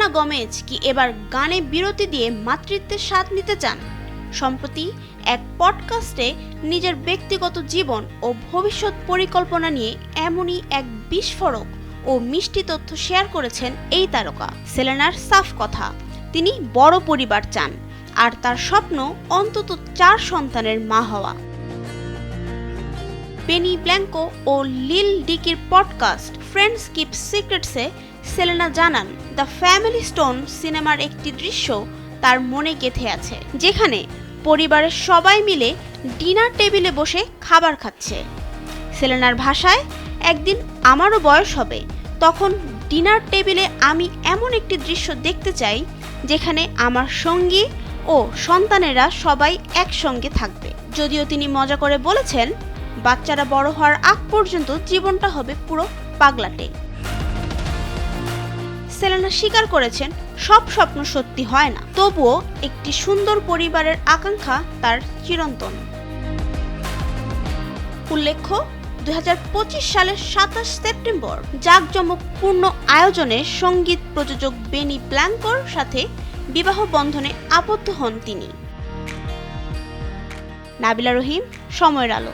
Selena Gomez কি এবার গানে বিরতি দিয়ে মাতৃত্বের স্বাদ নিতে চান? সম্প্রতি এক পডকাস্টে নিজের ব্যক্তিগত জীবন ও ভবিষ্যৎ পরিকল্পনা নিয়ে এমনই এক বিস্ফোরক ও মিষ্টি তথ্য শেয়ার করেছেন এই তারকা। সেলেনার সাফ কথা, তিনি বড় পরিবার চান আর তার স্বপ্ন অন্তত 4 সন্তানের মা হওয়া। বেনি ব্ল্যাঙ্কো ও লিল ডিকির পডকাস্ট ফ্রেন্ডস কিপ সিক্রেটসে সেলেনা জানান, দ্য ফ্যামিলি স্টোন সিনেমার একটি দৃশ্য তার মনে গেঁথে আছে, যেখানে পরিবারের সবাই মিলে ডিনার টেবিলে বসে খাবার খাচ্ছে। সেলেনার ভাষায়, একদিন আমারও বয়স হবে, তখন ডিনার টেবিলে আমি এমন একটি দৃশ্য দেখতে চাই যেখানে আমার সঙ্গী ও সন্তানেরা সবাই একসঙ্গে থাকবে। যদিও তিনি মজা করে বলেছেন, বাচ্চারা বড় হওয়ার আগ পর্যন্ত জীবনটা হবে পুরো পাগলাটে। সেলেনা স্বীকার করেছেন, সব স্বপ্ন সত্যি হয় না, তবুও একটি সুন্দর পরিবারের আকাঙ্ক্ষা তার চিরন্তন। উল্লেখ্য, 2025 সালের 27 সেপ্টেম্বর জাঁকজমকপূর্ণ আয়োজনে সঙ্গীত প্রযোজক বেনি ব্ল্যাঙ্কোর সাথে বিবাহ বন্ধনে আবদ্ধ হন তিনি। নাবিলা রহিম, সময়ের আলো।